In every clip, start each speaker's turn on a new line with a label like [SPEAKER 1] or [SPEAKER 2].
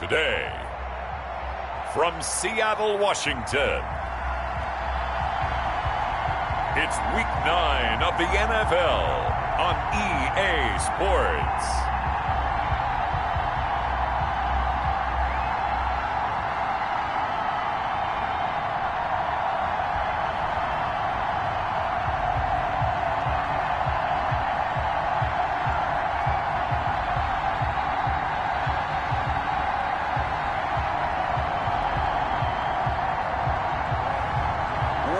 [SPEAKER 1] Today, from Seattle, Washington, it's Week 9 of the NFL on EA Sports.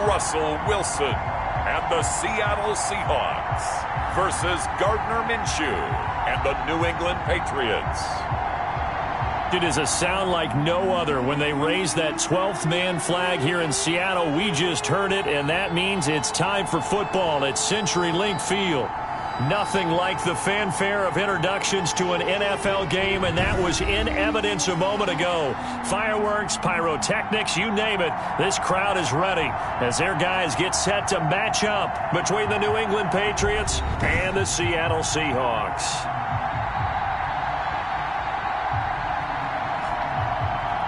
[SPEAKER 1] Russell Wilson and the Seattle Seahawks versus Gardner Minshew and the New England Patriots.
[SPEAKER 2] It is a sound like no other when they raise that 12th man flag here in Seattle. We just heard it, and that means it's time for football at CenturyLink Field. Nothing like the fanfare of introductions to an NFL game, and that was in evidence a moment ago. Fireworks, pyrotechnics, you name it. This crowd is ready as their guys get set to match up between the New England Patriots and the Seattle Seahawks.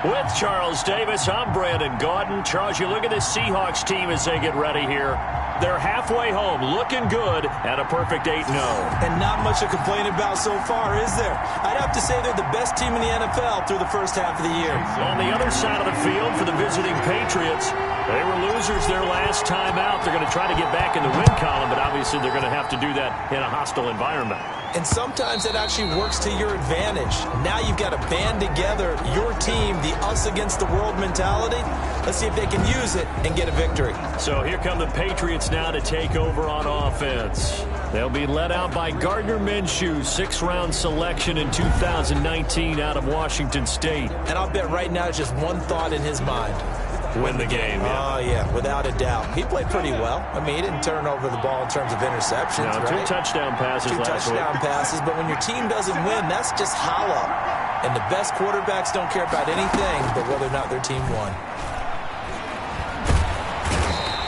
[SPEAKER 2] With Charles Davis, I'm Brandon Gaudin. Charles, you look at this Seahawks team as they get ready here. They're halfway home, looking good, at a perfect 8-0.
[SPEAKER 3] And not much to complain about so far, is there? I'd have to say they're the best team in the NFL through the first half of the year.
[SPEAKER 2] On the other side of the field for the visiting Patriots, they were losers their last time out. They're going to try to get back in the win column, but obviously they're going to have to do that in a hostile environment.
[SPEAKER 3] And sometimes it actually works to your advantage. Now you've got to band together your team, the us against the world mentality. Let's see if they can use it and get a victory.
[SPEAKER 2] So here come the Patriots now to take over on offense. They'll be led out by Gardner Minshew, 6th-round selection in 2019 out of Washington State.
[SPEAKER 3] And I'll bet right now it's just one thought in his mind.
[SPEAKER 2] Win the game, yeah.
[SPEAKER 3] Oh, yeah, without a doubt. He played pretty well. I mean, he didn't turn over the ball in terms of interceptions,
[SPEAKER 2] no,
[SPEAKER 3] right?
[SPEAKER 2] 2 touchdown passes last week.
[SPEAKER 3] 2 touchdown passes, but when your team doesn't win, that's just hollow. And the best quarterbacks don't care about anything but whether or not their team won.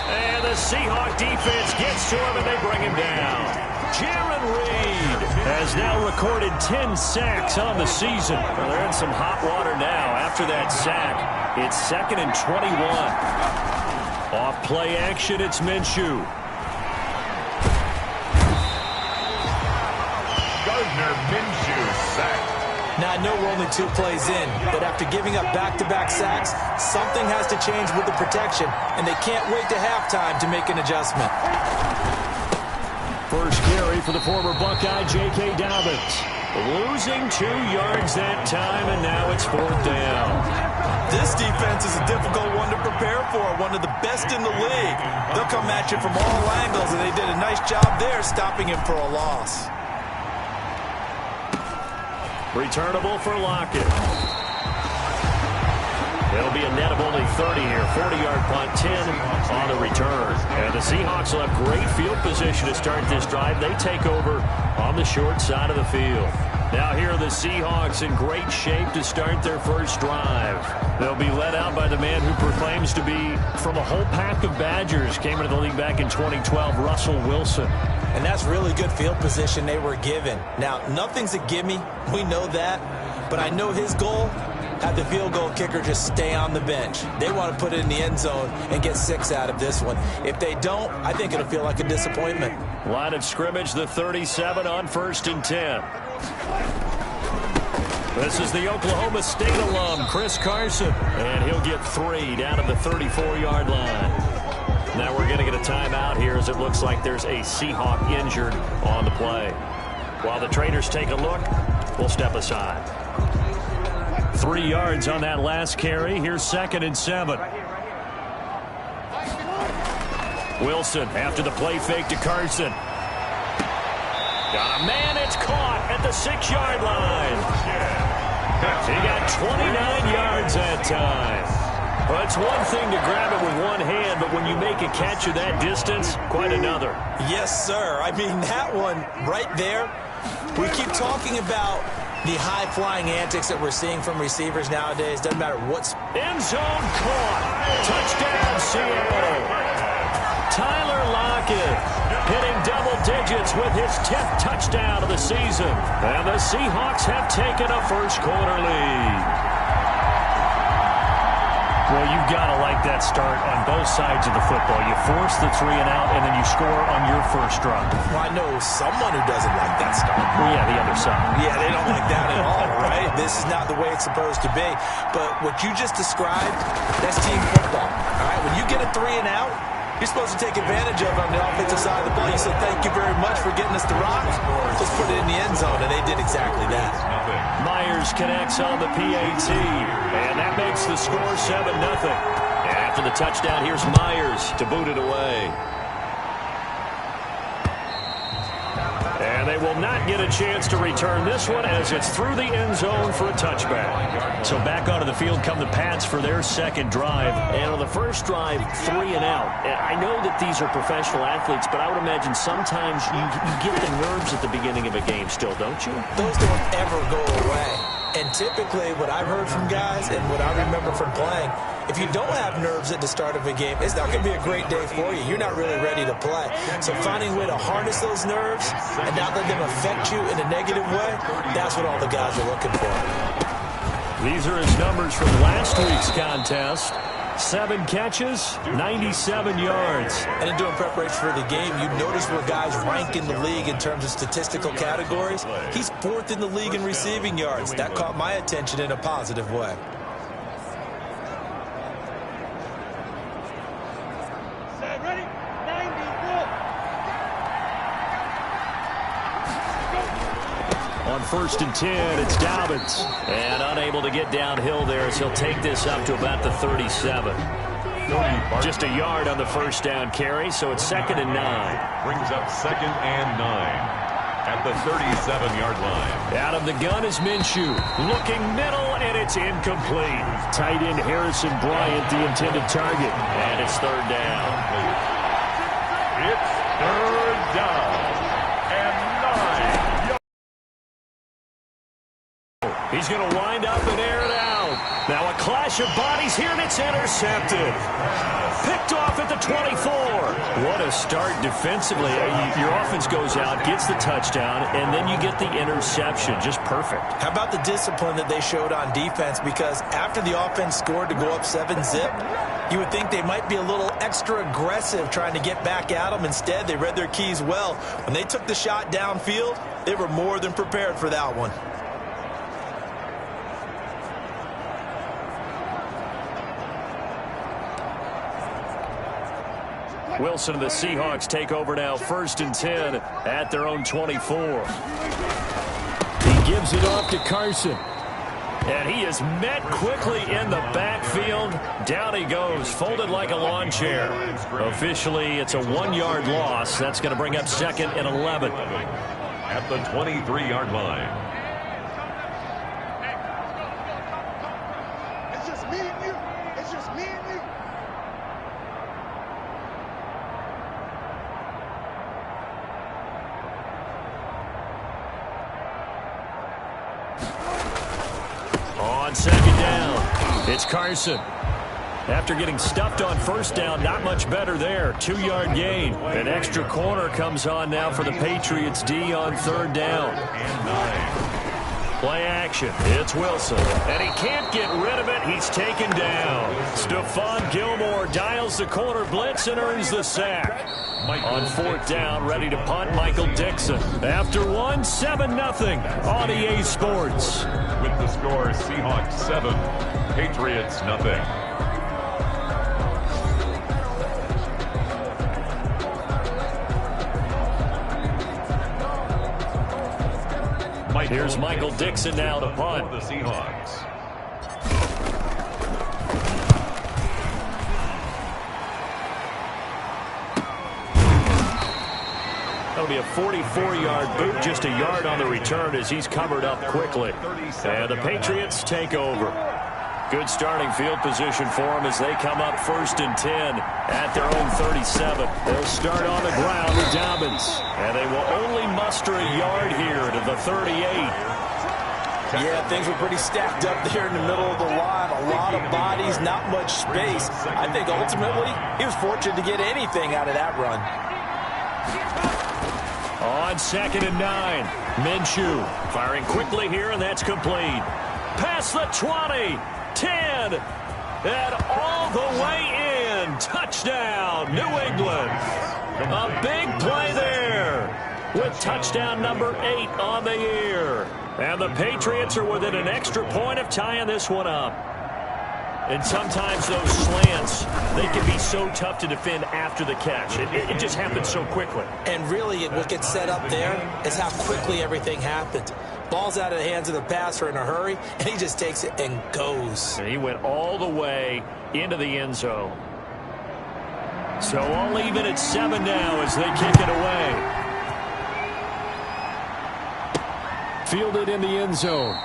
[SPEAKER 2] And the Seahawk defense gets to him, and they bring him down. Jaron Reed has now recorded 10 sacks on the season. Well, they're in some hot water now after that sack. It's 2nd and 21. Off play action, it's Minshew.
[SPEAKER 1] Gardner Minshew sacked.
[SPEAKER 3] Now, I know we're only 2 plays in, but after giving up back-to-back sacks, something has to change with the protection, and they can't wait to halftime to make an adjustment.
[SPEAKER 2] First carry for the former Buckeye, J.K. Dobbins. Losing 2 yards that time, and now it's 4th down.
[SPEAKER 3] This defense is a difficult one to prepare for, one of the best in the league. They'll come at you from all angles, and they did a nice job there stopping him for a loss.
[SPEAKER 2] Returnable for Lockett. It'll be a net of only 30 here. 40-yard punt, 10 on the return. And the Seahawks will have great field position to start this drive. They take over on the short side of the field. Now here are the Seahawks in great shape to start their first drive. They'll be led out by the man who proclaims to be from a whole pack of Badgers. Came into the league back in 2012, Russell Wilson.
[SPEAKER 3] And that's really good field position they were given. Now, nothing's a gimme. We know that. But I know his goal, have the field goal kicker just stay on the bench. They want to put it in the end zone and get 6 out of this one. If they don't, I think it'll feel like a disappointment.
[SPEAKER 2] Line of scrimmage, the 37 on 1st and 10. This is the Oklahoma State alum, Chris Carson. And he'll get 3 down at the 34-yard line. Now we're going to get a timeout here as it looks like there's a Seahawk injured on the play. While the traders take a look, we'll step aside. 3 yards on that last carry. Here's 2nd and 7. Wilson after the play fake to Carson. Got a man, it's caught at the 6-yard line. He got 29 yards that time. Well, it's one thing to grab it with one hand, but when you make a catch of that distance, quite another.
[SPEAKER 3] Yes, sir. I mean, that one right there, we keep talking about the high-flying antics that we're seeing from receivers nowadays. Doesn't matter what's...
[SPEAKER 2] End zone caught. Touchdown, Seattle. Tyler Lockett hitting double digits with his 10th touchdown of the season. And the Seahawks have taken a first-quarter lead. Well, you've got to like that start on both sides of the football. You force the 3 and out, and then you score on your first drive.
[SPEAKER 3] Well, I know someone who doesn't like that start.
[SPEAKER 2] Well, yeah, the other side.
[SPEAKER 3] Yeah, they don't like that at all, right? This is not the way it's supposed to be. But what you just described, that's team football. All right, when you get a 3 and out, you're supposed to take advantage of it on the offensive side of the ball. You say, thank you very much for getting us the rock. Let's put it in the end zone, and they did exactly that.
[SPEAKER 2] Myers connects on the PAT, and that makes the score 7-0. And after the touchdown, here's Myers to boot it away. And they will not get a chance to return this one as it's through the end zone for a touchback. So back onto the field come the Pats for their second drive. And on the first drive, 3 and out. And I know that these are professional athletes, but I would imagine sometimes you get the nerves at the beginning of a game still, don't you?
[SPEAKER 3] Those don't ever go away. And typically what I've heard from guys and what I remember from playing, if you don't have nerves at the start of a game, it's not going to be a great day for you. You're not really ready to play. So finding a way to harness those nerves and not let them affect you in a negative way, that's what all the guys are looking for.
[SPEAKER 2] These are his numbers from last week's contest. 7 catches, 97 yards.
[SPEAKER 3] And in doing preparation for the game, you notice where guys rank in the league in terms of statistical categories. He's 4th in the league in receiving yards. That caught my attention in a positive way.
[SPEAKER 2] On 1st and 10, it's Dobbins. And unable to get downhill there as he'll take this up to about the 37. Just a yard on the first down carry, so it's 2nd and 9.
[SPEAKER 1] Brings up 2nd and 9 at the 37-yard line.
[SPEAKER 2] Out of the gun is Minshew. Looking middle, and it's incomplete. Tight end Harrison Bryant, the intended target. And it's 3rd down.
[SPEAKER 1] It's 3rd down.
[SPEAKER 2] He's going to wind up and air it out. Now a clash of bodies here, and it's intercepted. Picked off at the 24. What a start defensively. Your offense goes out, gets the touchdown, and then you get the interception. Just perfect. How
[SPEAKER 3] about the discipline that they showed on defense? Because after the offense scored to go up 7-zip, you would think they might be a little extra aggressive trying to get back at them. Instead, they read their keys well. When they took the shot downfield, they were more than prepared for that one.
[SPEAKER 2] Wilson and the Seahawks take over now, 1st and 10 at their own 24. He gives it off to Carson. And he is met quickly in the backfield. Down he goes, folded like a lawn chair. Officially, it's a 1-yard loss. That's going to bring up 2nd and 11.
[SPEAKER 1] At the 23-yard line.
[SPEAKER 4] It's just me and you. It's just me and you.
[SPEAKER 2] On 2nd down, it's Carson. After getting stuffed on 1st down, not much better there. 2-yard gain. An extra corner comes on now for the Patriots D on 3rd down. Play action. It's Wilson. And he can't get rid of it. He's taken down. Stephon Gilmore dials the corner blitz and earns the sack. On 4th down, ready to punt, Michael Dixon. After 7-0 on EA Sports.
[SPEAKER 1] With the score, Seahawks 7, Patriots 0.
[SPEAKER 2] Here's Michael Dixon now to punt.
[SPEAKER 1] The Seahawks.
[SPEAKER 2] That'll be a 44-yard boot, just a yard on the return as he's covered up quickly. And the Patriots take over. Good starting field position for them as they come up 1st and 10 at their own 37. They'll start on the ground with Dobbins. And they will only muster a yard here to the 38.
[SPEAKER 3] Yeah, things were pretty stacked up there in the middle of the line. A lot of bodies, not much space. I think ultimately he was fortunate to get anything out of that run.
[SPEAKER 2] On 2nd and 9, Minshew firing quickly here, and that's complete. Past the 20, 10, and all the way in. Touchdown, New England. A big play there with touchdown number 8 on the year. And the Patriots are within an extra point of tying this one up. And sometimes those slants, they can be so tough to defend after the catch. It just happens so quickly.
[SPEAKER 3] And really, what gets set up there is how quickly everything happened. Ball's out of the hands of the passer in a hurry, and he just takes it and goes.
[SPEAKER 2] And he went all the way into the end zone. So I'll leave it at 7 now as they kick it away. Fielded in the end zone.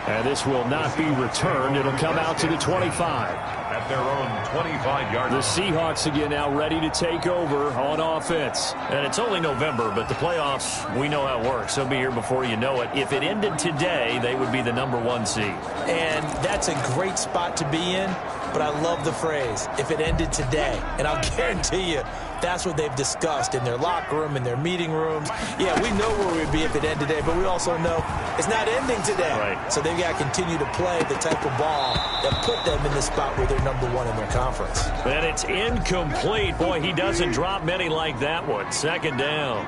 [SPEAKER 2] And this will not be returned. It'll come out to the 25.
[SPEAKER 1] At their own 25-yard line.
[SPEAKER 2] The Seahawks again now ready to take over on offense. And it's only November, but the playoffs, we know how it works. They'll be here before you know it. If it ended today, they would be the number 1 seed.
[SPEAKER 3] And that's a great spot to be in, but I love the phrase, if it ended today. And I'll guarantee you, that's what they've discussed in their locker room, in their meeting rooms. Yeah, we know where we'd be if it ended today, but we also know it's not ending today.
[SPEAKER 2] Right.
[SPEAKER 3] So they've got to continue to play the type of ball that put them in the spot where they're number 1 in their conference.
[SPEAKER 2] And it's incomplete. Boy, he doesn't drop many like that one. Second down.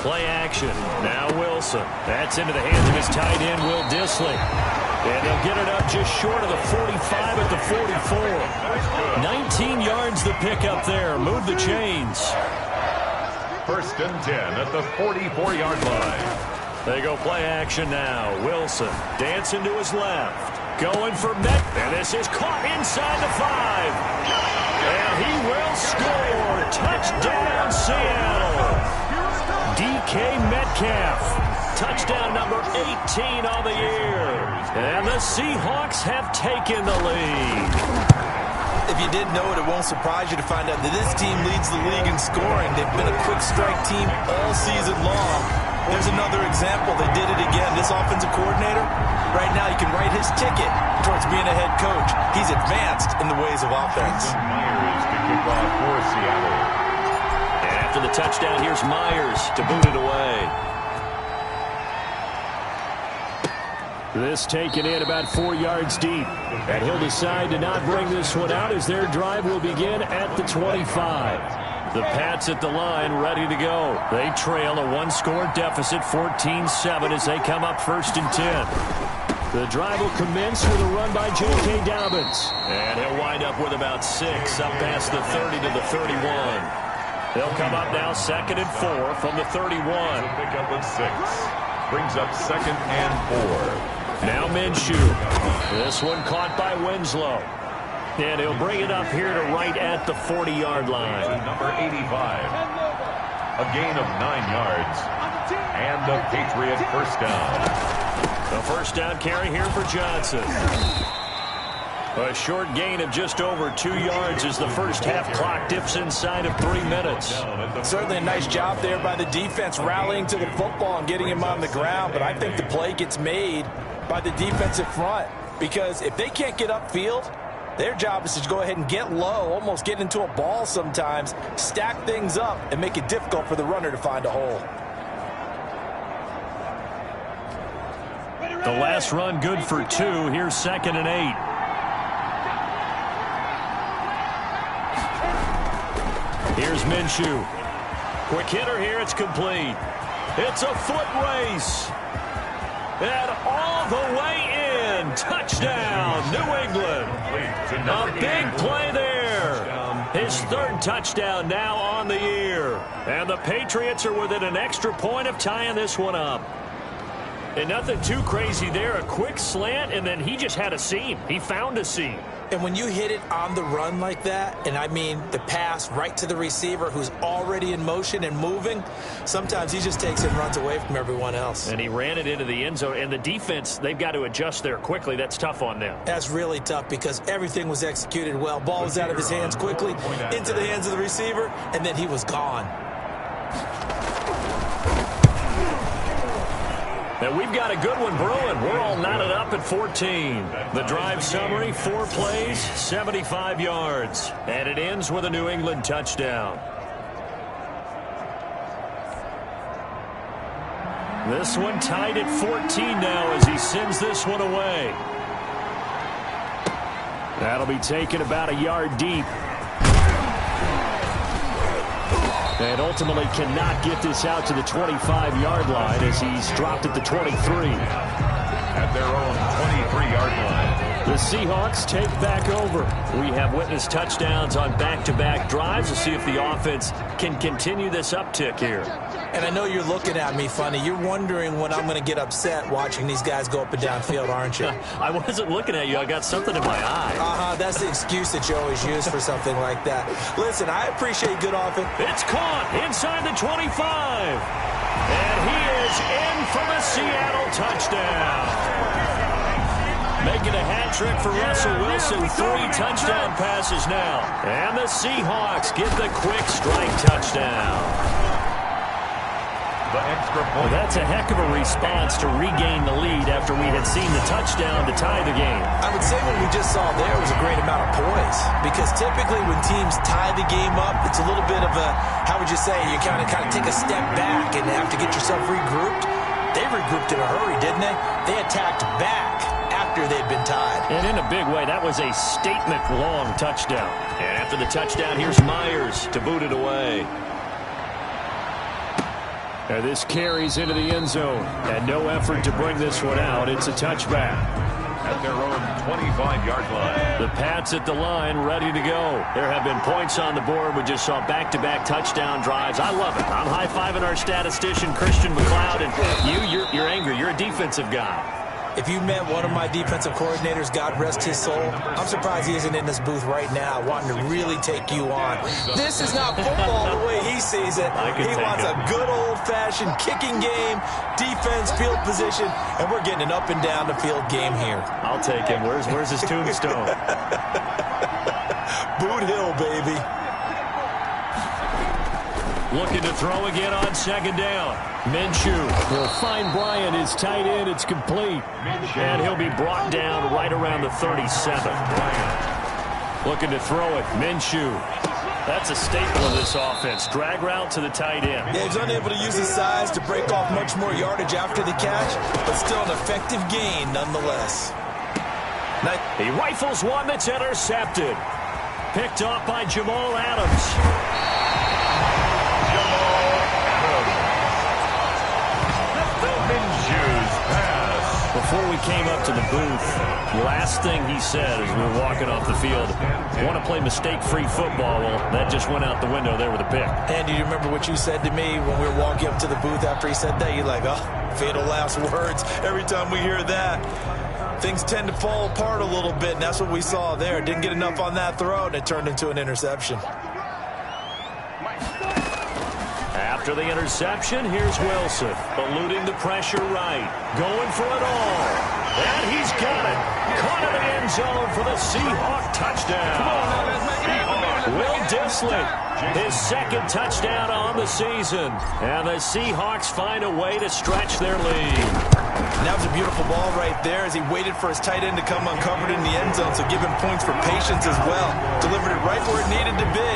[SPEAKER 2] Play action. Now Wilson. That's into the hands of his tight end, Will Dissly. And they'll get it up just short of the 45 at the 44. 19 yards the pickup there. Move the chains.
[SPEAKER 1] 1st and 10 at the 44-yard line.
[SPEAKER 2] They go play action now. Wilson dancing to his left. Going for Met. And this is caught inside the 5. And he will score. Touchdown, Seattle. DK Metcalf. Touchdown number 18 on the year. And the Seahawks have taken the lead.
[SPEAKER 3] If you didn't know it, it won't surprise you to find out that this team leads the league in scoring. They've been a quick strike team all season long. There's another example. They did it again. This offensive coordinator, right now, he can write his ticket towards being a head coach. He's advanced in the ways of offense.
[SPEAKER 1] Myers to kick off for Seattle.
[SPEAKER 2] And after the touchdown, here's Myers to boot it away. This taken in about 4 yards deep. And he'll decide to not bring this one out as their drive will begin at the 25. The Pats at the line ready to go. They trail a 1-score deficit, 14-7 as they come up 1st and 10. The drive will commence with a run by J.K. Dobbins. And he'll wind up with about 6 up past the 30 to the 31. They'll come up now 2nd and 4 from the 31.
[SPEAKER 1] Pick up of 6. Brings up 2nd and 4.
[SPEAKER 2] Now Minshew. This one caught by Winslow. And he'll bring it up here to right at the 40-yard line.
[SPEAKER 1] Number 85. A gain of 9 yards. And a Patriot first down.
[SPEAKER 2] The first down carry here for Johnson. A short gain of just over 2 yards as the first half clock dips inside of 3 minutes.
[SPEAKER 3] Certainly a nice job there by the defense rallying to the football and getting him on the ground. But I think the play gets made by the defensive front, because if they can't get upfield, their job is to go ahead and get low, almost get into a ball sometimes, stack things up, and make it difficult for the runner to find a hole.
[SPEAKER 2] The last run good for 2. Here's 2nd and 8. Here's Minshew. Quick hitter here. It's complete. It's a foot race. And all the way in. Touchdown, New England. A big play there. His 3rd touchdown now on the year. And the Patriots are within an extra point of tying this one up. And nothing too crazy there. A quick slant, and then he just had a seam. He found a seam.
[SPEAKER 3] And when you hit it on the run like that, and I mean the pass right to the receiver who's already in motion and moving, sometimes he just takes it and runs away from everyone else.
[SPEAKER 2] And he ran it into the end zone. And the defense, they've got to adjust there quickly. That's tough on them.
[SPEAKER 3] That's really tough because everything was executed well. Ball was out of his hands quickly, into the hands of the receiver, and then he was gone.
[SPEAKER 2] And we've got a good one brewing. We're all knotted up at 14. The drive summary, 4 plays, 75 yards. And it ends with a New England touchdown. This one tied at 14 now as he sends this one away. That'll be taken about a yard deep. And ultimately cannot get this out to the 25-yard line as he's dropped at the 23.
[SPEAKER 1] At their own 23-yard line.
[SPEAKER 2] The Seahawks take back over. We have witnessed touchdowns on back-to-back drives to see if the offense can continue this uptick here.
[SPEAKER 3] And I know you're looking at me funny. You're wondering when I'm going to get upset watching these guys go up and down field, aren't you?
[SPEAKER 2] I wasn't looking at you. I got something in my eye.
[SPEAKER 3] That's the excuse that you always use for something like that. Listen, I appreciate good offense.
[SPEAKER 2] It's caught inside the 25. And he is in for the Seattle touchdown. Making a hat trick for Russell Wilson. 3 touchdown passes now. And the Seahawks get the quick strike touchdown.
[SPEAKER 1] The extra point.
[SPEAKER 2] Well, that's a heck of a response to regain the lead after we had seen the touchdown to tie the game.
[SPEAKER 3] I would say what we just saw there was a great amount of poise. Because typically when teams tie the game up, it's a little bit of a, how would you say, you kind of take a step back and have to get yourself regrouped. They regrouped in a hurry, didn't they? They attacked back after they'd been tied.
[SPEAKER 2] And in a big way, that was a statement-long touchdown. And after the touchdown, here's Myers to boot it away. And this carries into the end zone. And no effort to bring this one out. It's a touchback.
[SPEAKER 1] At their own 25-yard line.
[SPEAKER 2] The Pats at the line, ready to go. There have been points on the board. We just saw back-to-back touchdown drives. I love it. I'm high-fiving our statistician, Christian McLeod. And you're angry. You're a defensive guy.
[SPEAKER 3] If you met one of my defensive coordinators, God rest his soul, I'm surprised he isn't in this booth right now wanting to really take you on. This is not football the way he sees it. He wants a good old-fashioned kicking game, defense, field position, and we're getting an up and down the field game here.
[SPEAKER 2] I'll take him. Where's his tombstone?
[SPEAKER 3] Boot Hill, baby.
[SPEAKER 2] Looking to throw again on second down. Minshew will find Bryant, his tight end. It's complete. And he'll be brought down right around the 37. Looking to throw it. Minshew. That's a staple of this offense. Drag route to the tight end.
[SPEAKER 3] Yeah, he's unable to use his size to break off much more yardage after the catch, but still an effective gain nonetheless.
[SPEAKER 2] He rifles one that's intercepted. Picked off by Jamal Adams. Before we came up to the booth, last thing he said as we were walking off the field, want to play mistake-free football. Well, that just went out the window there with a pick.
[SPEAKER 3] Andy, do you remember what you said to me when we were walking up to the booth after he said that? You're like, oh, fatal last words. Every time we hear that, things tend to fall apart a little bit, and that's what we saw there. Didn't get enough on that throw, and it turned into an interception.
[SPEAKER 2] After the interception, here's Wilson, eluding the pressure right, going for it all. And he's got it. Caught in the end zone for the Seahawk touchdown. Will Dissly, his second touchdown on the season. And the Seahawks find a way to stretch their lead.
[SPEAKER 3] And that was a beautiful ball right there as he waited for his tight end to come uncovered in the end zone, so give him points for patience as well. Delivered it right where it needed to be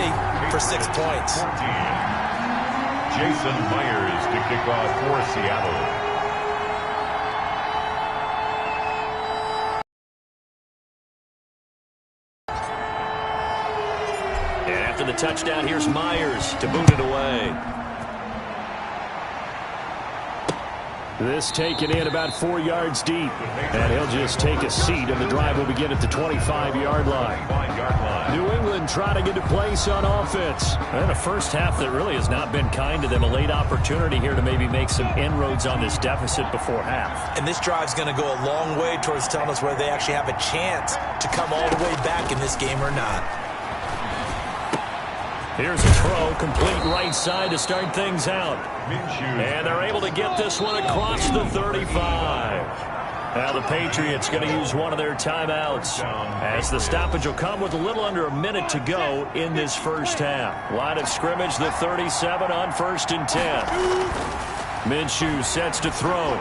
[SPEAKER 3] for 6 points.
[SPEAKER 1] Jason Myers to kick off for Seattle.
[SPEAKER 2] And after the touchdown, here's Myers to boot it away. This taken in about 4 yards deep. And he'll just take a seat, and the drive will begin at the 25-yard line. New England trying to get a place on offense. And a first half that really has not been kind to them. A late opportunity here to maybe make some inroads on this deficit before half.
[SPEAKER 3] And this drive's going to go a long way towards telling us whether they actually have a chance to come all the way back in this game or not.
[SPEAKER 2] Here's a throw, complete right side to start things out. And they're able to get this one across the 35. Now the Patriots going to use one of their timeouts as the stoppage will come with a little under a minute to go in this first half. Line of scrimmage, the 37 on 1st and 10. Minshew sets to throw.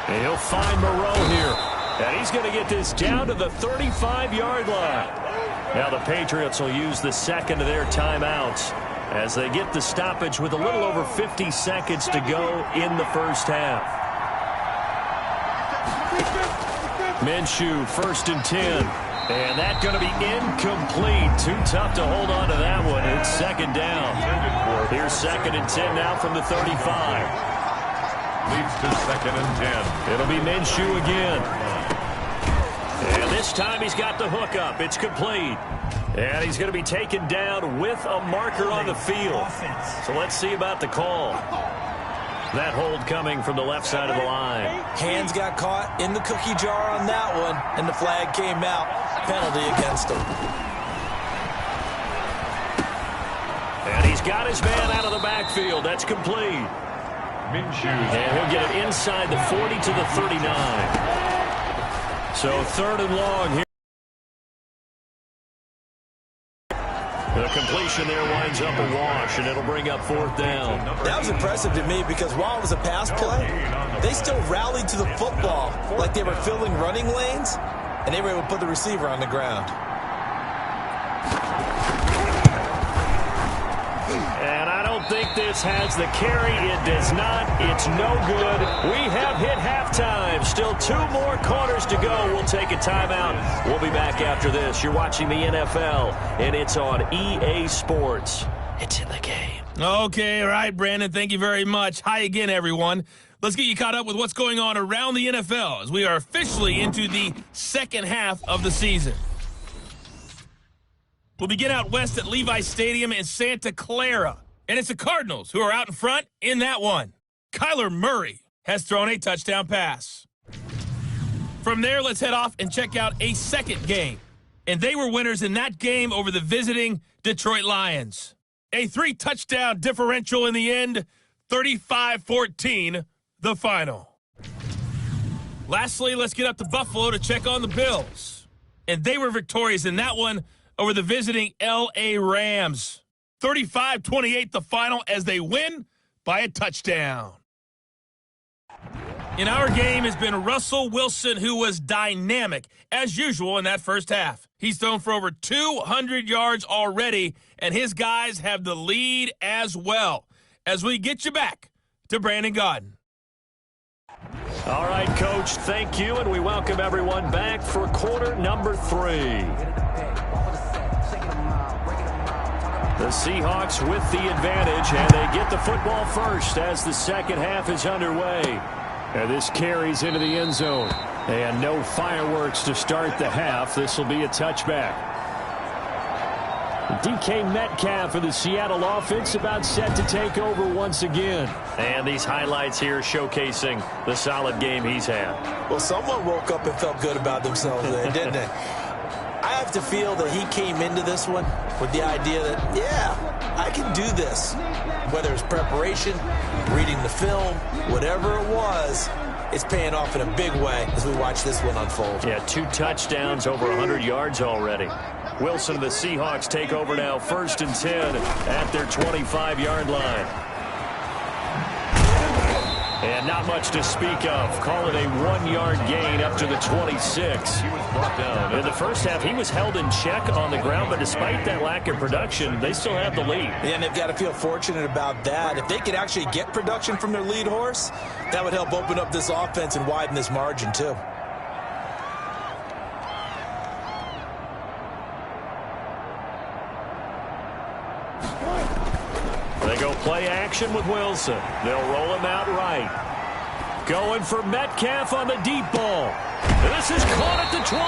[SPEAKER 2] And he'll find Moreau here. And he's going to get this down to the 35-yard line. Now the Patriots will use the second of their timeouts as they get the stoppage with a little over 50 seconds to go in the first half. Minshew, 1st and 10. And that's going to be incomplete. Too tough to hold on to that one. It's second down. Here's 2nd and 10 now from the 35.
[SPEAKER 1] Leads to 2nd and 10.
[SPEAKER 2] It'll be Minshew again. And this time he's got the hook up. It's complete. And he's going to be taken down with a marker on the field. So let's see about the call. That hold coming from the left side of the line.
[SPEAKER 3] Hands got caught in the cookie jar on that one, and the flag came out. Penalty against him.
[SPEAKER 2] And he's got his man out of the backfield. That's complete.
[SPEAKER 1] Minshew.
[SPEAKER 2] And he'll get it inside the 40 to the 39. So 3rd and long here. The completion there winds up a wash, and it'll bring up 4th down.
[SPEAKER 3] That was impressive to me because while it was a pass play, they still rallied to the football like they were filling running lanes, and they were able to put the receiver on the ground.
[SPEAKER 2] And I don't think this has the carry. It does not. It's no good. We have hit halftime. Still 2 more quarters to go. We'll take a timeout. We'll be back after this. You're watching the NFL, and it's on EA Sports. It's in the game.
[SPEAKER 5] Okay, all right, Brandon. Thank you very much. Hi again, everyone. Let's get you caught up with what's going on around the NFL as we are officially into the second half of the season. We'll begin out west at Levi Stadium in Santa Clara. And it's the Cardinals who are out in front in that one. Kyler Murray has thrown a touchdown pass. From there, let's head off and check out a second game. And they were winners in that game over the visiting Detroit Lions. A 3-touchdown differential in the end, 35-14, the final. Lastly, let's get up to Buffalo to check on the Bills. And they were victorious in that one over the visiting L.A. Rams. 35-28 the final as they win by a touchdown. In our game has been Russell Wilson, who was dynamic, as usual, in that first half. He's thrown for over 200 yards already, and his guys have the lead as well. As we get you back to Brandon Gaudin.
[SPEAKER 2] All right, Coach, thank you, and we welcome everyone back for quarter number 3. The Seahawks with the advantage, and they get the football first as the second half is underway. And this carries into the end zone. And no fireworks to start the half. This will be a touchback. DK Metcalf of the Seattle offense about set to take over once again. And these highlights here showcasing the solid game he's had.
[SPEAKER 3] Well, someone woke up and felt good about themselves there, didn't they? I have to feel that he came into this one with the idea that, yeah, I can do this. Whether it's preparation, reading the film, whatever it was, it's paying off in a big way as we watch this one unfold.
[SPEAKER 2] Yeah, 2 touchdowns, over 100 yards already. Wilson and the Seahawks take over now, 1st and 10 at their 25-yard line. And not much to speak of. Call it a 1-yard gain up to the 26. He was brought down. In the first half, he was held in check on the ground, but despite that lack of production, they still have the lead.
[SPEAKER 3] And they've got to feel fortunate about that. If they could actually get production from their lead horse, that would help open up this offense and widen this margin, too.
[SPEAKER 2] They go play action with Wilson. They'll roll him out right. Going for Metcalf on the deep ball. This is caught at the 20.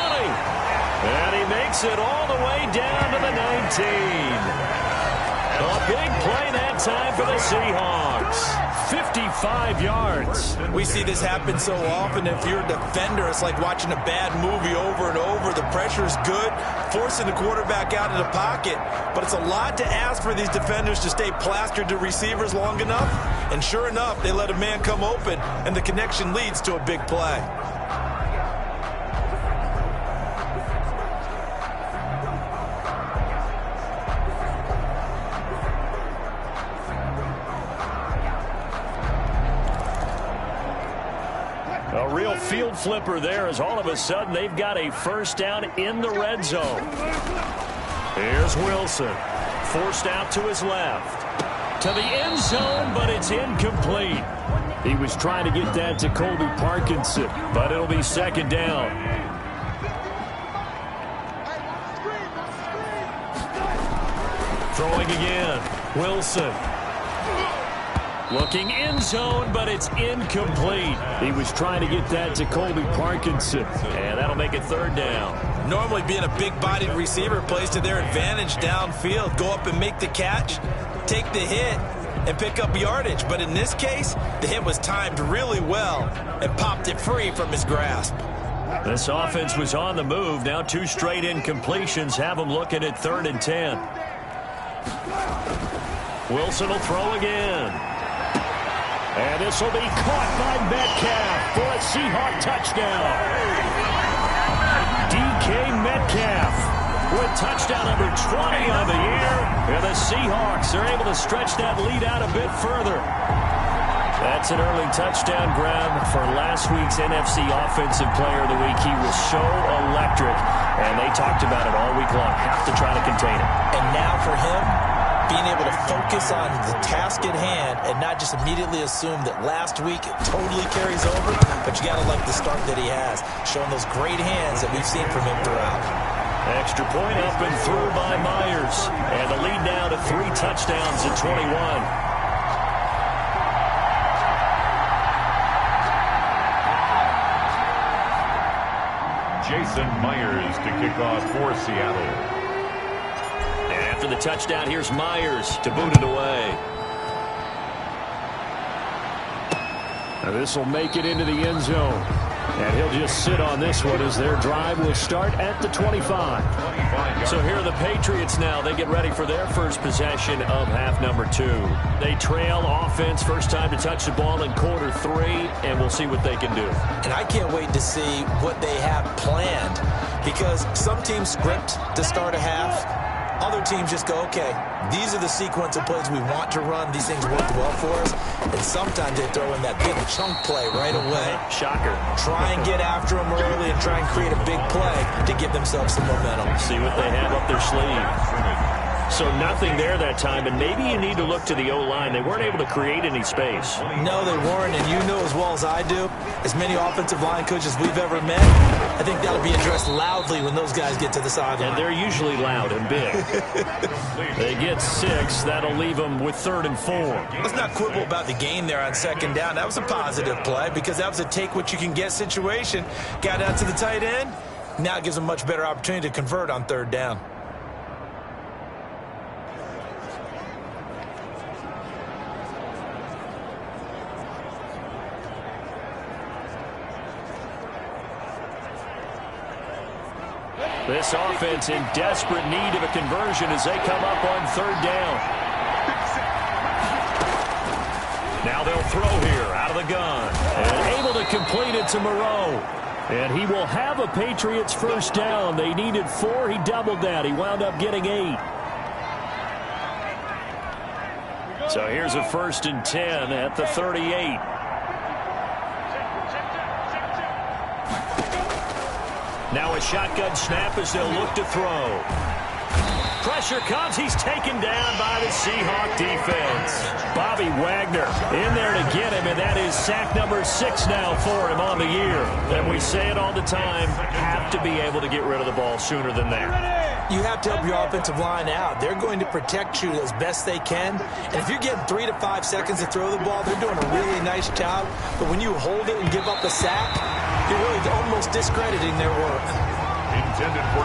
[SPEAKER 2] And he makes it all the way down to the 19. A big play that time for the Seahawks. 55 yards.
[SPEAKER 3] We see this happen so often. If you're a defender, it's like watching a bad movie over and over. The pressure's good, forcing the quarterback out of the pocket. But it's a lot to ask for these defenders to stay plastered to receivers long enough. And sure enough, they let a man come open, and the connection leads to a big play.
[SPEAKER 2] A real field flipper there as all of a sudden they've got a first down in the red zone. Here's Wilson. Forced out to his left. To the end zone, but it's incomplete. He was trying to get that to Colby Parkinson, but it'll be second down. Throwing again. Wilson. Looking end zone, but it's incomplete. He was trying to get that to Colby Parkinson, and that'll make it third down.
[SPEAKER 3] Normally being a big-bodied receiver plays to their advantage downfield. Go up and make the catch, take the hit, and pick up yardage. But in this case, the hit was timed really well and popped it free from his grasp.
[SPEAKER 2] This offense was on the move. Now 2 straight incompletions have them looking at 3rd and 10. Wilson will throw again. And this will be caught by Metcalf for a Seahawk touchdown. DK Metcalf with touchdown number 20 on the year. And the Seahawks are able to stretch that lead out a bit further. That's an early touchdown grab for last week's NFC Offensive Player of the Week. He was so electric, and they talked about it all week long. Have to try to contain it.
[SPEAKER 3] And now for him, being able to focus on the task at hand and not just immediately assume that last week it totally carries over, but you got to like the start that he has, showing those great hands that we've seen from him throughout.
[SPEAKER 2] Extra point up and through by Myers. And the lead now to 3 touchdowns at 21.
[SPEAKER 1] Jason Myers to kick off for Seattle.
[SPEAKER 2] After the touchdown, here's Myers to boot it away. Now this will make it into the end zone. And he'll just sit on this one as their drive will start at the 25. So here are the Patriots now. They get ready for their first possession of half number 2. They trail offense, first time to touch the ball in quarter 3, and we'll see what they can do.
[SPEAKER 3] And I can't wait to see what they have planned, because some teams script to start a half. Other teams just go, okay, these are the sequence of plays we want to run. These things work well for us. And sometimes they throw in that big chunk play right away.
[SPEAKER 2] Shocker.
[SPEAKER 3] Try and get after them early and try and create a big play to give themselves some momentum.
[SPEAKER 2] See what they have up their sleeve. So nothing there that time, and maybe you need to look to the O-line. They weren't able to create any space.
[SPEAKER 3] No, they weren't, and you know as well as I do, as many offensive line coaches we've ever met, I think that'll be addressed loudly when those guys get to the sideline.
[SPEAKER 2] And they're usually loud and big. They get 6. That'll leave them with 3rd and 4.
[SPEAKER 3] Let's not quibble about the gain there on 2nd down. That was a positive play because that was a take-what-you-can-get situation. Got out to the tight end. Now it gives them a much better opportunity to convert on 3rd down.
[SPEAKER 2] This offense in desperate need of a conversion as they come up on 3rd down. Now they'll throw here out of the gun. And able to complete it to Moreau. And he will have a Patriots first down. They needed 4. He doubled that. He wound up getting 8. So here's a 1st and 10 at the 38. Now a shotgun snap as they'll look to throw. Pressure comes. He's taken down by the Seahawk defense. Bobby Wagner in there to get him, and that is sack number 6 now for him on the year. And we say it all the time, have to be able to get rid of the ball sooner than that.
[SPEAKER 3] You have to help your offensive line out. They're going to protect you as best they can. And if you're getting 3 to 5 seconds to throw the ball, they're doing a really nice job. But when you hold it and give up a sack, you're really almost discrediting their work.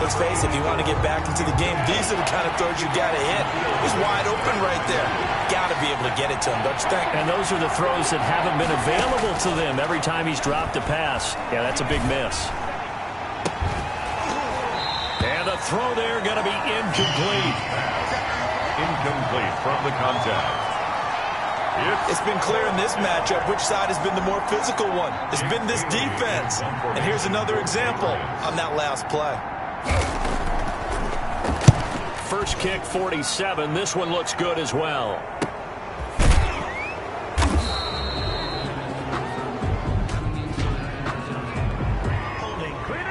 [SPEAKER 3] Let's face it, if you want to get back into the game, these are the kind of throws you got to hit. He's wide open right there. Got to be able to get it to him, don't you think?
[SPEAKER 2] And those are the throws that haven't been available to them every time he's dropped a pass. Yeah, that's a big miss. And the throw there going to be incomplete.
[SPEAKER 1] Incomplete from the contact.
[SPEAKER 3] It's been clear in this matchup which side has been the more physical one. It's been this defense. And here's another example on that last play.
[SPEAKER 2] First kick, 47. This one looks good as well.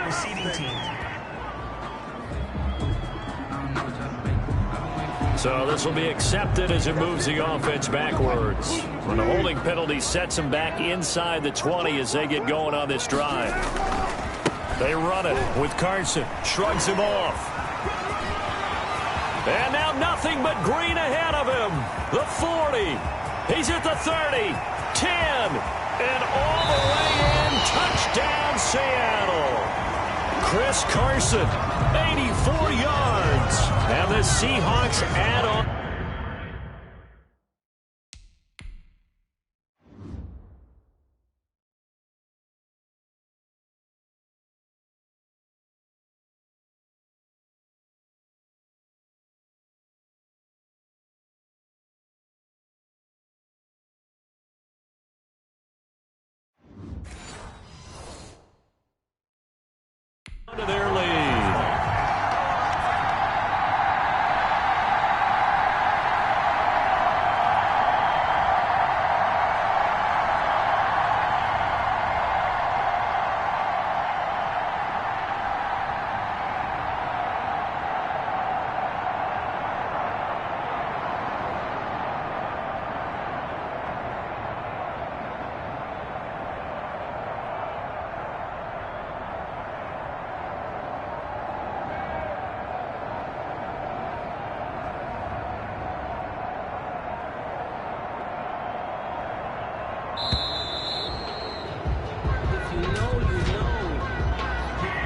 [SPEAKER 6] Receiving team.
[SPEAKER 2] So this will be accepted as it moves the offense backwards. When the holding penalty sets them back inside the 20 as they get going on this drive. They run it with Carson. Shrugs him off. And now nothing but Green ahead of him. The 40. He's at the 30. 10. And all the way in. Touchdown, Seattle. Chris Carson, 84 yards. And the Seahawks add on. To their lead.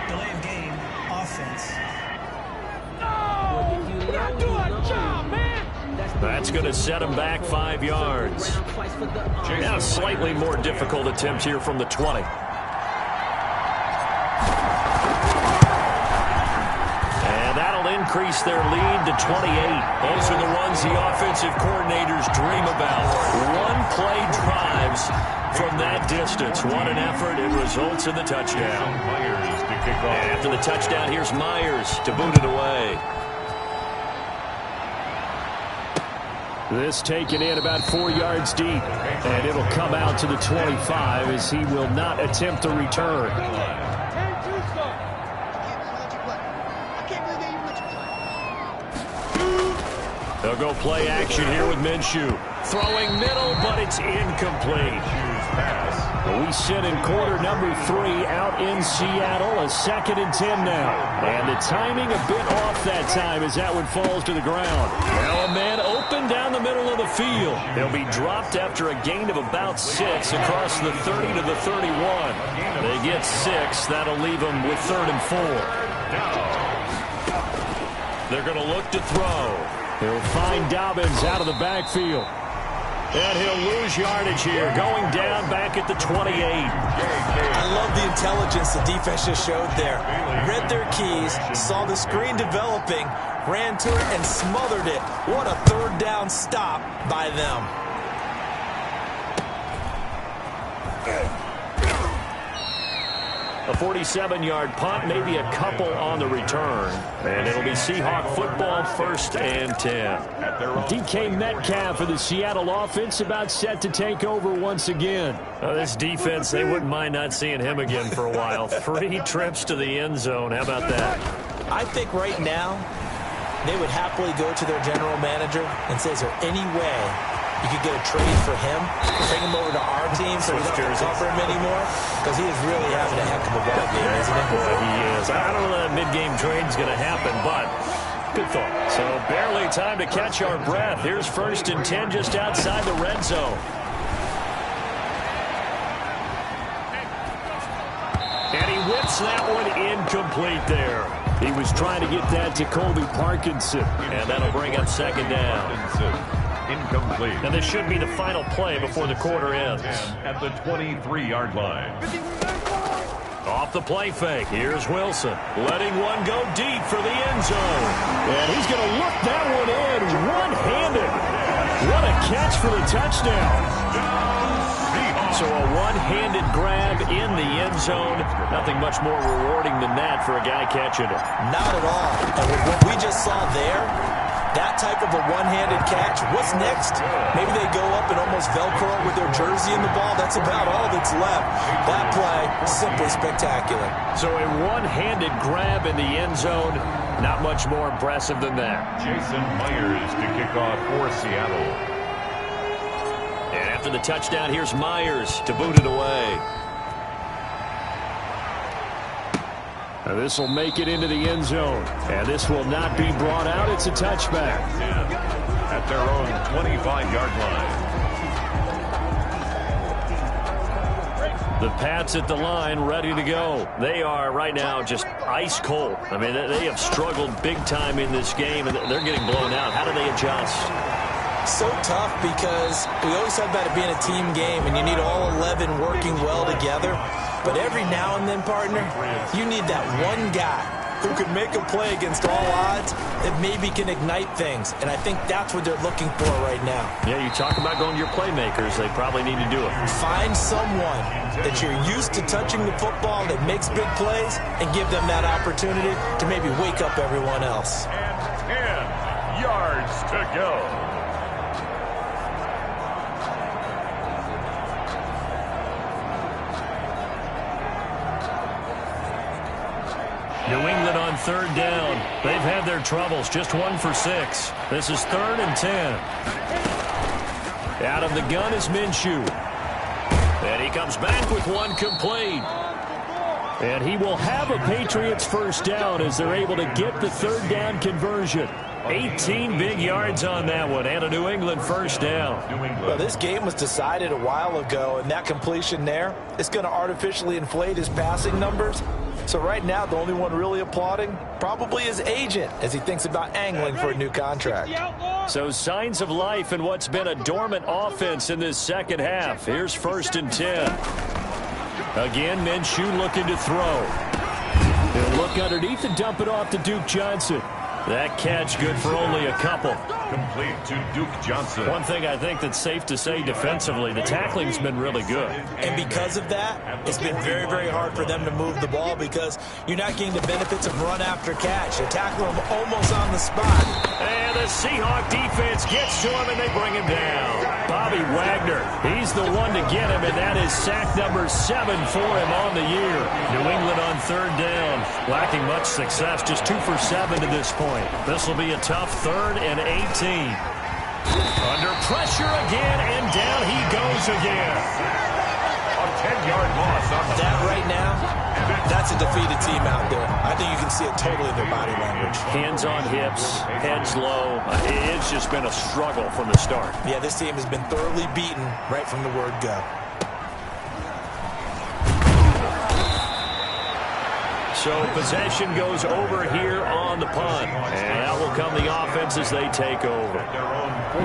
[SPEAKER 6] Delay of game, offense.
[SPEAKER 2] That's going to set him back 5 yards. Now a slightly more difficult attempt here from the 20. And that'll increase their lead to 28. Those are the ones the offensive coordinators dream about. One-play drives from that distance. What an effort. It results in the touchdown.
[SPEAKER 1] Myers to kick off.
[SPEAKER 2] And after the touchdown, here's Myers to boot it away. This taken in about 4 yards deep. And it'll come out to the 25 as he will not attempt the return. They'll go play action here with Minshew. Throwing middle, but it's incomplete. We sit in quarter number 3 out in Seattle. A 2nd and 10 now. And the timing a bit off that time as that one falls to the ground. Now a man open down the middle of the field. They'll be dropped after a gain of about 6 across the 30 to the 31. They get 6. That'll leave them with 3rd and 4. They're going to look to throw. He'll find Dobbins out of the backfield. And he'll lose yardage here, going down back at the 28.
[SPEAKER 3] I love the intelligence the defense just showed there. Read their keys, saw the screen developing, ran to it, and smothered it. What a 3rd down stop by them.
[SPEAKER 2] A 47-yard punt, maybe a couple on the return. And it'll be Seahawk football, 1st and 10. DK Metcalf for the Seattle offense about set to take over once again. This defense, they wouldn't mind not seeing him again for a while. 3 trips to the end zone. How about that?
[SPEAKER 3] I think right now they would happily go to their general manager and say, is there any way you could get a trade for him, bring him over to our team so we don't have to cover him anymore? Because he is really having a heck of a ball game, isn't he?
[SPEAKER 2] Boy, he is. I don't know that mid-game trade is going to happen, but good thought. So barely time to catch our breath. Here's 1st and 10 just outside the red zone. And he whips that one incomplete there. He was trying to get that to Colby Parkinson. And that'll bring up 2nd down.
[SPEAKER 1] Incomplete.
[SPEAKER 2] And this should be the final play before the quarter ends.
[SPEAKER 1] At the 23-yard line.
[SPEAKER 2] Off the play fake, here's Wilson. Letting one go deep for the end zone. And he's going to look that one in one-handed. What a catch for the touchdown. So a one-handed grab in the end zone. Nothing much more rewarding than that for a guy catching it.
[SPEAKER 3] Not at all. And with what we just saw there, that type of a one-handed catch, what's next? Maybe they go up and almost Velcro with their jersey in the ball. That's about all that's left. That play, simply spectacular.
[SPEAKER 2] So a one-handed grab in the end zone, not much more impressive than that.
[SPEAKER 1] Jason Myers to kick off for Seattle.
[SPEAKER 2] And after the touchdown, here's Myers to boot it away. This will make it into the end zone. And this will not be brought out. It's a touchback.
[SPEAKER 1] At their own 25-yard line.
[SPEAKER 2] The Pats at the line, ready to go. They are right now just ice cold. I mean, they have struggled big time in this game, and they're getting blown out. How do they adjust?
[SPEAKER 3] So tough because we always talk about it being a team game, and you need all 11 working well together. But every now and then, partner, you need that one guy who can make a play against all odds that maybe can ignite things. And I think that's what they're looking for right now.
[SPEAKER 2] Yeah, you talk about going to your playmakers. They probably need to do it.
[SPEAKER 3] Find someone that you're used to touching the football that makes big plays and give them that opportunity to maybe wake up everyone else.
[SPEAKER 1] And 10 yards to go.
[SPEAKER 2] New England on third down. They've had their troubles. Just 1 for 6. This is 3rd and 10. Out of the gun is Minshew. And he comes back with one complete. And he will have a Patriots first down as they're able to get the third down conversion. 18 big yards on that one, and a New England first down.
[SPEAKER 3] Well, this game was decided a while ago, and that completion there is going to artificially inflate his passing numbers. So right now, the only one really applauding probably his agent as he thinks about angling for a new contract.
[SPEAKER 2] So signs of life in what's been a dormant offense in this second half. Here's 1st and 10. Again, Minshew looking to throw. He'll look underneath and dump it off to Duke Johnson. That catch good for only a couple.
[SPEAKER 1] Complete to Duke Johnson.
[SPEAKER 2] One thing I think that's safe to say defensively, the tackling's been really good.
[SPEAKER 3] And because of that, it's been very, very hard for them to move the ball because you're not getting the benefits of run after catch. They tackle him almost on the spot.
[SPEAKER 2] And the Seahawk defense gets to him and they bring him down. Bobby Wagner, he's the one to get him, and that is sack number 7 for him on the year. New England on third down, lacking much success, just 2 for 7 to this point. This will be a tough 3rd and 18. Under pressure again, and down he goes again.
[SPEAKER 1] A 10-yard loss on the
[SPEAKER 3] that right now, that's a defeated team out there. I think you can see it totally in their body language.
[SPEAKER 2] Hands on hips, heads low. It's just been a struggle from the start.
[SPEAKER 3] Yeah, this team has been thoroughly beaten right from the word go.
[SPEAKER 2] So possession goes over here on the punt. And out will come the offense as they take over.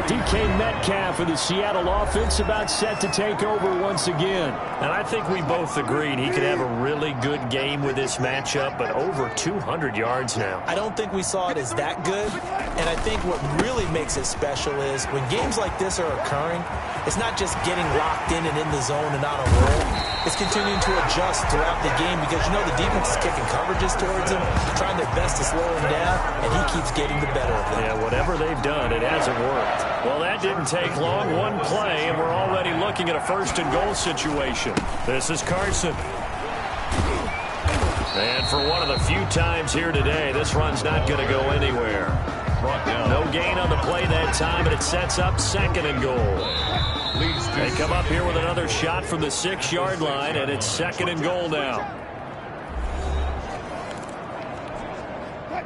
[SPEAKER 2] DK Metcalf of the Seattle offense about set to take over once again. And I think we both agreed he could have a really good game with this matchup, but over 200 yards now.
[SPEAKER 3] I don't think we saw it as that good. And I think what really makes it special is when games like this are occurring, it's not just getting locked in and in the zone and on a roll. It's continuing to adjust throughout the game because, you know, the defense is kicking coverages towards him, trying their best to slow him down, and he keeps getting the better of them.
[SPEAKER 2] Yeah, whatever they've done, it hasn't worked. Well, that didn't take long. One play, and we're already looking at a 1st and goal situation. This is Carson. And for one of the few times here today, this run's not going to go anywhere. No gain on the play that time, and it sets up 2nd and goal. They come up here with another shot from the 6-yard line, and it's 2nd and goal now.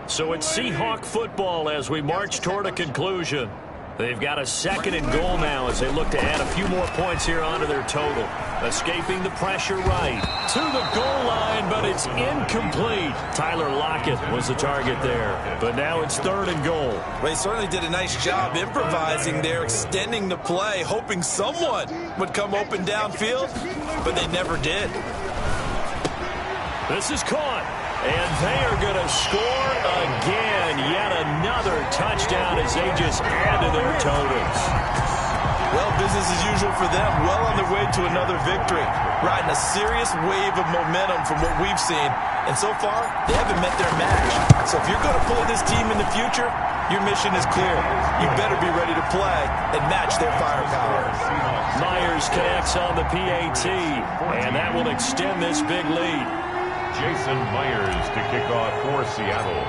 [SPEAKER 2] So it's Seahawk football as we march toward a conclusion. They've got a 2nd and goal now as they look to add a few more points here onto their total. Escaping the pressure right to the goal line, but it's incomplete. Tyler Lockett was the target there, but now it's 3rd and goal.
[SPEAKER 3] Well, they certainly did a nice job improvising there, extending the play, hoping someone would come open downfield, but they never did.
[SPEAKER 2] This is caught. And they are going to score again. Yet another touchdown as they just add to their totals.
[SPEAKER 3] Well, business as usual for them. Well on their way to another victory. Riding a serious wave of momentum from what we've seen. And so far, they haven't met their match. So if you're going to play this team in the future, your mission is clear. You better be ready to play and match their firepower.
[SPEAKER 2] Myers connects on the PAT. And that will extend this big lead.
[SPEAKER 1] Jason Myers to kick off for Seattle.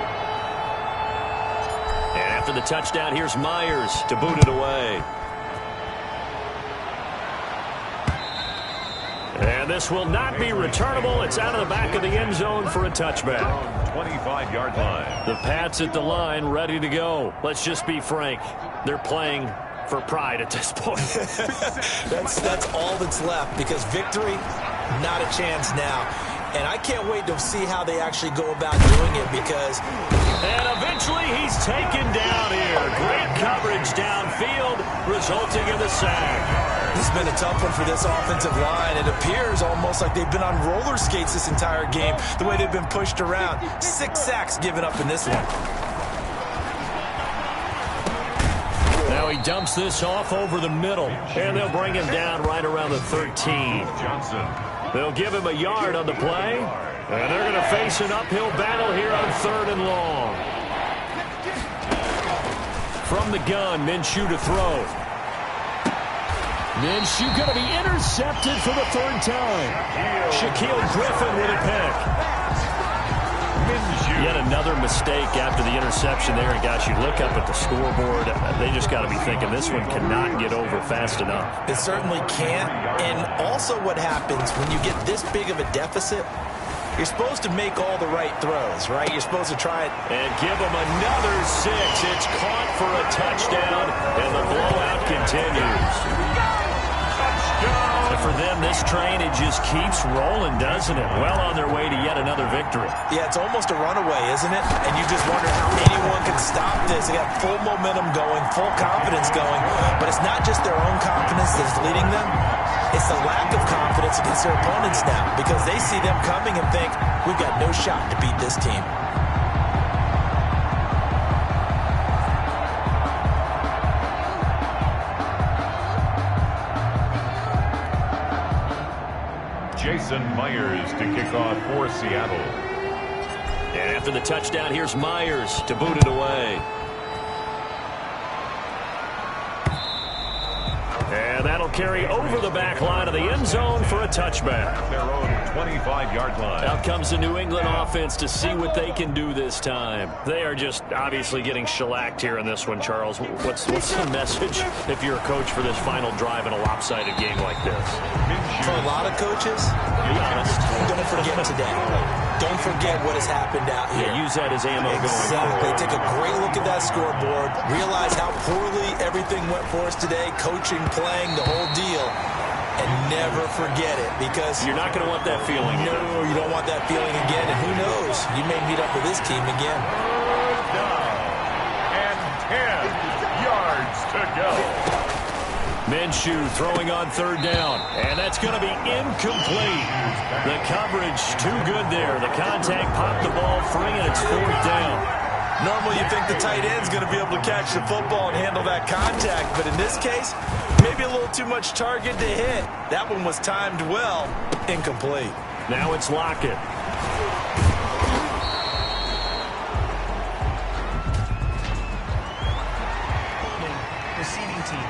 [SPEAKER 2] And after the touchdown, here's Myers to boot it away. And this will not be returnable. It's out of the back of the end zone for a touchback.
[SPEAKER 1] 25-yard line.
[SPEAKER 2] The Pats at the line, ready to go. Let's just be frank. They're playing for pride at this point.
[SPEAKER 3] that's all that's left, because victory, not a chance now. And I can't wait to see how they actually go about doing it, because...
[SPEAKER 2] And eventually he's taken down here. Great coverage downfield, resulting in the sack.
[SPEAKER 3] This has been a tough one for this offensive line. It appears almost like they've been on roller skates this entire game, the way they've been pushed around. 6 sacks given up in this one.
[SPEAKER 2] Now he dumps this off over the middle, and they'll bring him down right around the 13.
[SPEAKER 1] Johnson.
[SPEAKER 2] They'll give him a yard on the play, and they're going to face an uphill battle here on 3rd and long. From the gun, Minshew to throw. Minshew going to be intercepted for the 3rd time. Shaquille Griffin with a pick. Yet another mistake after the interception there. And gosh, you look up at the scoreboard, they just got to be thinking this one cannot get over fast enough.
[SPEAKER 3] It certainly can't. And also what happens when you get this big of a deficit, you're supposed to make all the right throws, right? You're supposed to try it.
[SPEAKER 2] And give them another 6. It's caught for a touchdown, and the blowout continues. And for them, this train, it just keeps rolling, doesn't it? Well on their way to yet another victory.
[SPEAKER 3] Yeah, it's almost a runaway, isn't it? And you just wonder how anyone can stop this. They got full momentum going, full confidence going. But it's not just their own confidence that's leading them. It's the lack of confidence against their opponents now, because they see them coming and think, we've got no shot to beat this team.
[SPEAKER 1] Jason Myers to kick off for Seattle.
[SPEAKER 2] And after the touchdown, here's Myers to boot it away. And that'll carry over the back line of the end zone for a touchback.
[SPEAKER 1] Their own 25-yard line.
[SPEAKER 2] Out comes the New England offense to see what they can do this time. They are just obviously getting shellacked here in this one, Charles. What's the message if you're a coach for this final drive in a lopsided game like this?
[SPEAKER 3] For a lot of coaches, be honest, don't forget today. Don't forget what has happened out here.
[SPEAKER 2] Yeah, use that as ammo going
[SPEAKER 3] Exactly.
[SPEAKER 2] forward.
[SPEAKER 3] Take a great look at that scoreboard. Realize how poorly everything went for us today. Coaching, playing, the whole deal. And never forget it, because...
[SPEAKER 2] You're not going to want that feeling.
[SPEAKER 3] No, you don't want that feeling again. And who knows? You may meet up with this team again.
[SPEAKER 1] Down. And 10 yards to go.
[SPEAKER 2] Minshew throwing on 3rd down, and that's going to be incomplete. The coverage too good there. The contact popped the ball free, and it's 4th down.
[SPEAKER 3] Normally you think the tight end's going to be able to catch the football and handle that contact, but in this case, maybe a little too much target to hit. That one was timed well. Incomplete.
[SPEAKER 2] Now it's Lockett.
[SPEAKER 6] Receiving team.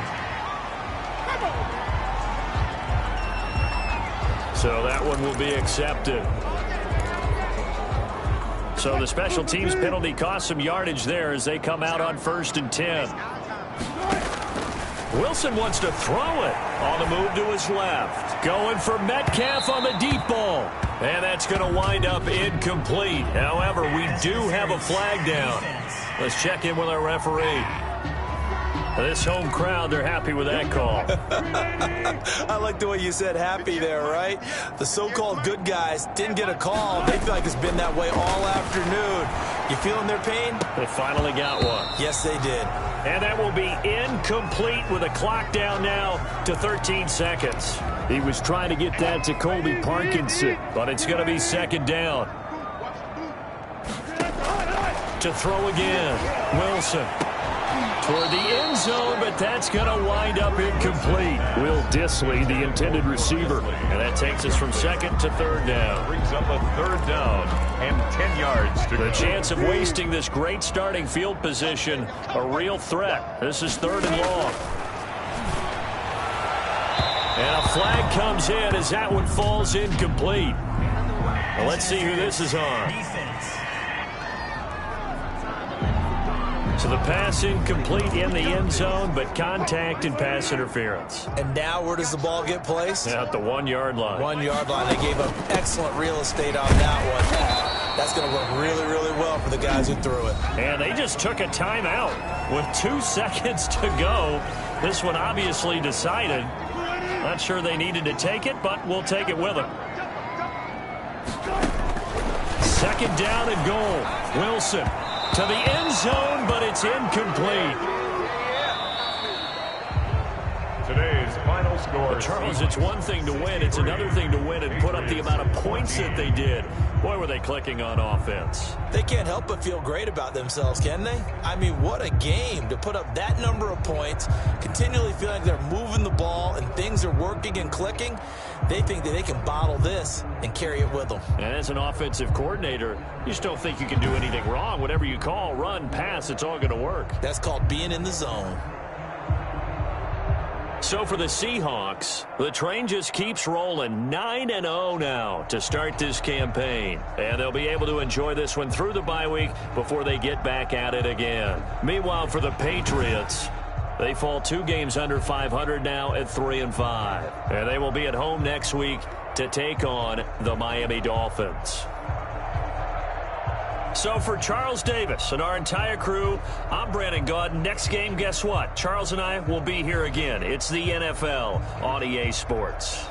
[SPEAKER 2] So that one will be accepted. So the special teams penalty cost some yardage there as they come out on 1st and 10. Wilson wants to throw it on the move to his left. Going for Metcalf on the deep ball. And that's going to wind up incomplete. However, we do have a flag down. Let's check in with our referee. This home crowd, they're happy with that call.
[SPEAKER 3] I like the way you said happy there, right? The so-called good guys didn't get a call. They feel like it's been that way all afternoon. You feeling their pain?
[SPEAKER 2] They finally got one.
[SPEAKER 3] Yes, they did.
[SPEAKER 2] And that will be incomplete with a clock down now to 13 seconds. He was trying to get that to Colby Parkinson, but it's going to be 2nd down. To throw again, Wilson. Toward the end zone, but that's going to wind up incomplete. Will Dissly, the intended receiver. And that takes us from 2nd to 3rd down.
[SPEAKER 1] Brings up a 3rd down and 10 yards to go.
[SPEAKER 2] The chance of wasting this great starting field position, a real threat. This is 3rd and long. And a flag comes in as that one falls incomplete. Well, let's see who this is on.
[SPEAKER 6] Defense.
[SPEAKER 2] So So the pass incomplete in the end zone, but contact and pass interference.
[SPEAKER 3] And now where does the ball get placed?
[SPEAKER 2] At the 1 yard line.
[SPEAKER 3] 1 yard line. They gave up excellent real estate on that one. That's going to work really, really well for the guys who threw it.
[SPEAKER 2] And they just took a timeout with 2 seconds to go. This one obviously decided. Not sure they needed to take it, but we'll take it with them. Second down and goal. Wilson to the end zone, but it's incomplete.
[SPEAKER 1] Today's final score.
[SPEAKER 2] But Charles, it's one thing to win. It's another thing to win and put up the amount of points that they did. Boy, were they clicking on offense.
[SPEAKER 3] They can't help but feel great about themselves, can they? I mean, what a game to put up that number of points, continually feeling like they're moving the ball and things are working and clicking. They think that they can bottle this and carry it with them.
[SPEAKER 2] And as an offensive coordinator, you just don't think you can do anything wrong. Whatever you call, run, pass, it's all going to work.
[SPEAKER 3] That's called being in the zone.
[SPEAKER 2] So for the Seahawks, the train just keeps rolling 9-0 now to start this campaign. And they'll be able to enjoy this one through the bye week before they get back at it again. Meanwhile, for the Patriots, they fall 2 games under 500 now at 3-5. And they will be at home next week to take on the Miami Dolphins. So for Charles Davis and our entire crew, I'm Brandon Gaudin. Next game, guess what? Charles and I will be here again. It's the NFL on EA Sports.